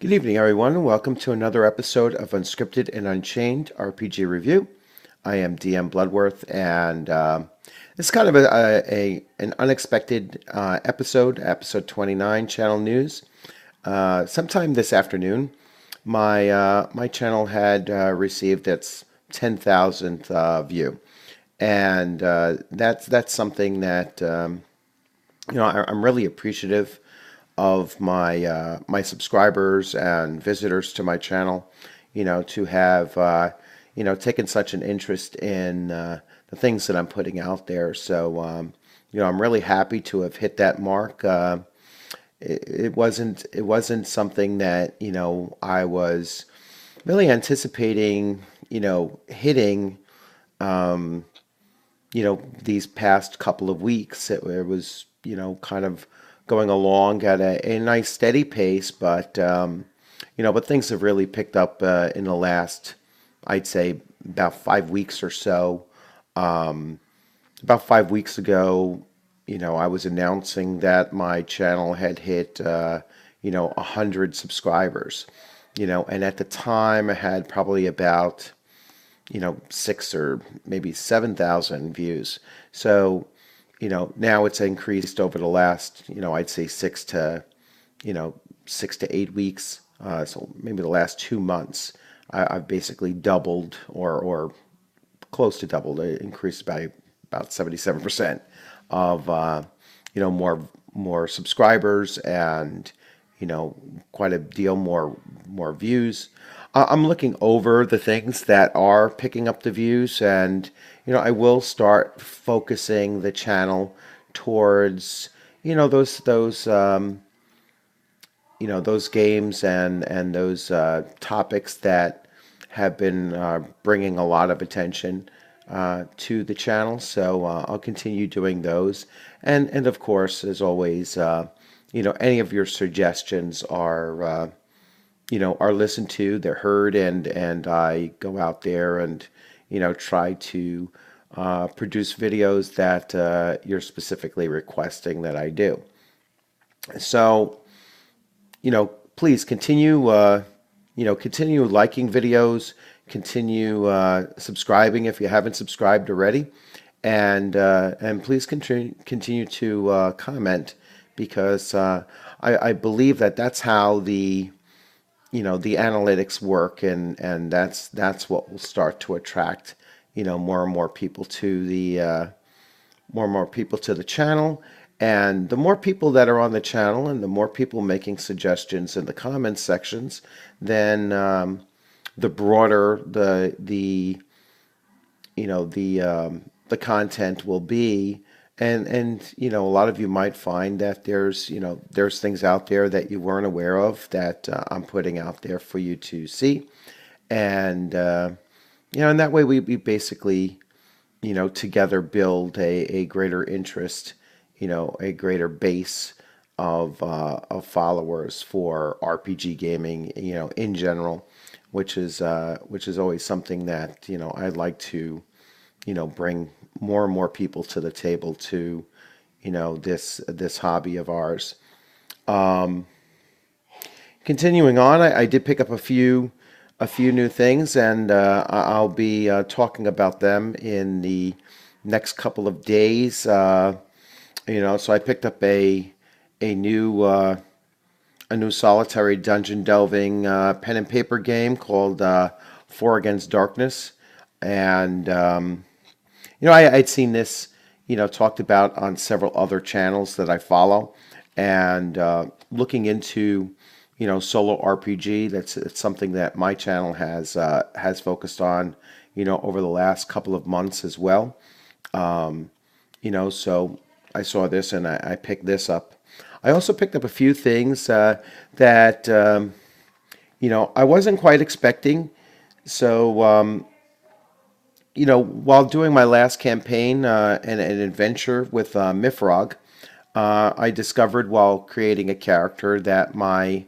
Good evening, everyone, and welcome to another episode of Unscripted and Unchained RPG Review. I am DM Bloodworth, and it's kind of an unexpected episode 29, channel news. Sometime this afternoon, my channel had received its 10,000th view, and that's something that I'm really appreciative of my subscribers and visitors to my channel, to have taken such an interest in the things that I'm putting out there. So I'm really happy to have hit that mark. It wasn't something that I was really anticipating hitting these past couple of weeks. It was, kind of going along at a nice steady pace, but things have really picked up in the last, I'd say, about 5 weeks or so. About 5 weeks ago, I was announcing that my channel had hit, 100 subscribers, and at the time I had probably about, six or maybe 7,000 views. So, now it's increased over the last, I'd say you know, 6 to 8 weeks. So maybe the last 2 months, I've basically doubled or close to doubled, increased by about 77% of, more subscribers and, quite a deal more views. I'm looking over the things that are picking up the views, and I will start focusing the channel towards those games and those topics that have been bringing a lot of attention to the channel. So I'll continue doing those, and of course, as always, any of your suggestions are listened to, they're heard, and I go out there and try to produce videos that you're specifically requesting that I do. So please continue liking videos, continue subscribing if you haven't subscribed already, and please continue to comment, because I believe that that's how the analytics work, and that's what will start to attract more and more people to the channel. And the more people that are on the channel, and the more people making suggestions in the comments sections, then the broader the content will be. And a lot of you might find that there's things out there that you weren't aware of that I'm putting out there for you to see. And and that way we basically together build a greater interest, a greater base of followers for RPG gaming, in general, which is always something that I'd like to bring more and more people to the table to this hobby of ours. Continuing on, I did pick up a few new things, and I'll be talking about them in the next couple of days. So I picked up a new solitary dungeon delving pen and paper game called Four Against Darkness, and I'd seen this, talked about on several other channels that I follow, and looking into, solo RPG. It's something that my channel has focused on, over the last couple of months as well. So I saw this and I picked this up. I also picked up a few things that I wasn't quite expecting. So while doing my last campaign, and an adventure with Mifrog, I discovered while creating a character that my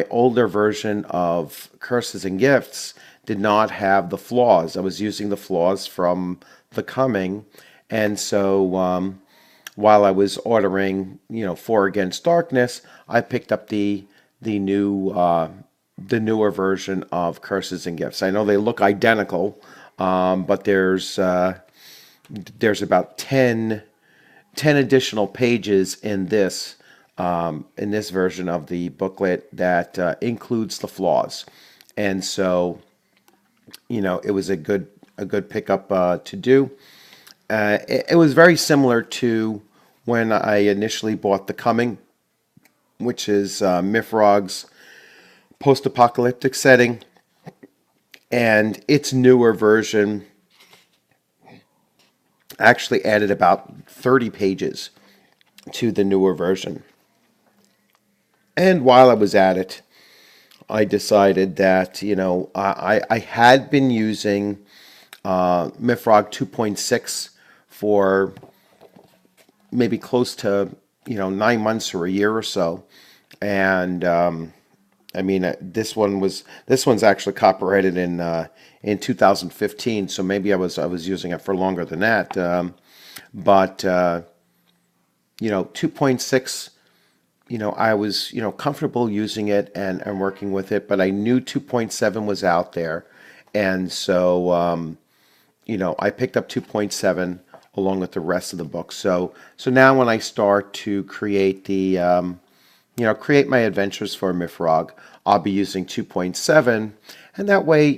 older version of Curses and Gifts did not have the flaws. I was using the flaws from The Coming, and so while I was ordering, Four Against Darkness, I picked up the the newer version of Curses and Gifts. I know they look identical, but there's about 10 additional pages in this version of the booklet that includes the flaws, and so it was a good pickup to do. It was very similar to when I initially bought The Coming, which is Mifrog's post-apocalyptic setting, and its newer version actually added about 30 pages to the newer version. And while I was at it, I decided that, I had been using Mifrog 2.6 for maybe close to, 9 months or a year or so. And I mean, this one's actually copyrighted in 2015, so maybe I was using it for longer than that. But 2.6, I was comfortable using it and working with it, but I knew 2.7 was out there, and so I picked up 2.7 along with the rest of the book. So now when I start to create create my adventures for Mifrog, I'll be using 2.7, and that way,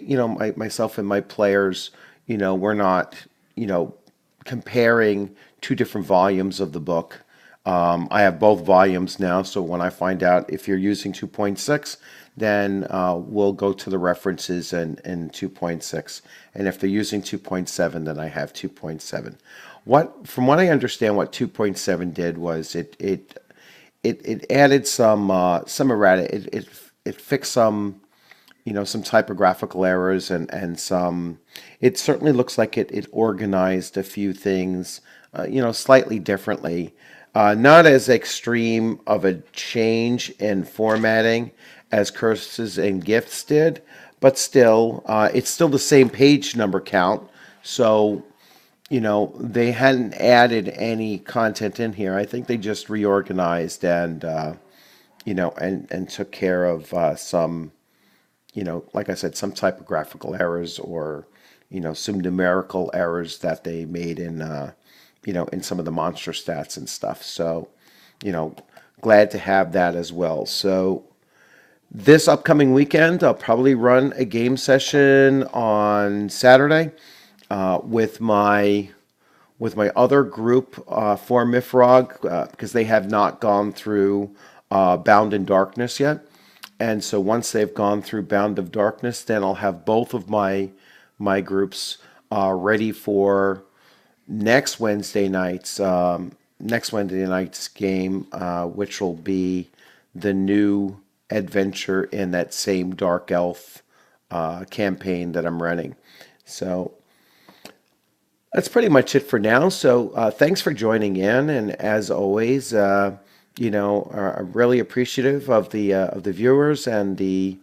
myself and my players, we're not, comparing two different volumes of the book. I have both volumes now, so when I find out if you're using 2.6, then we'll go to the references in 2.6. And if they're using 2.7, then I have 2.7. From what I understand, what 2.7 did was it added some errata. It fixed some some typographical errors and some. It certainly looks like it organized a few things slightly differently. Not as extreme of a change in formatting as Curses and Gifts did, but still, it's still the same page number count. So, they hadn't added any content in here. I think they just reorganized and took care of some, like I said, some typographical errors or, some numerical errors that they made in some of the monster stats and stuff. So, glad to have that as well. So this upcoming weekend, I'll probably run a game session on Saturday with my other group for Mifrog because they have not gone through Bound in Darkness yet. And so once they've gone through Bound of Darkness, then I'll have both of my groups ready for next Wednesday night's game, which will be the new adventure in that same Dark Elf campaign that I'm running. So that's pretty much it for now. So thanks for joining in, and as always, I'm really appreciative of the viewers and the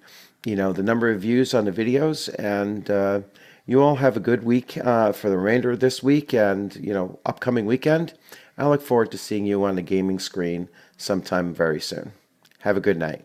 number of views on the videos, and you all have a good week for the remainder of this week and upcoming weekend. I look forward to seeing you on the gaming screen sometime very soon. Have a good night.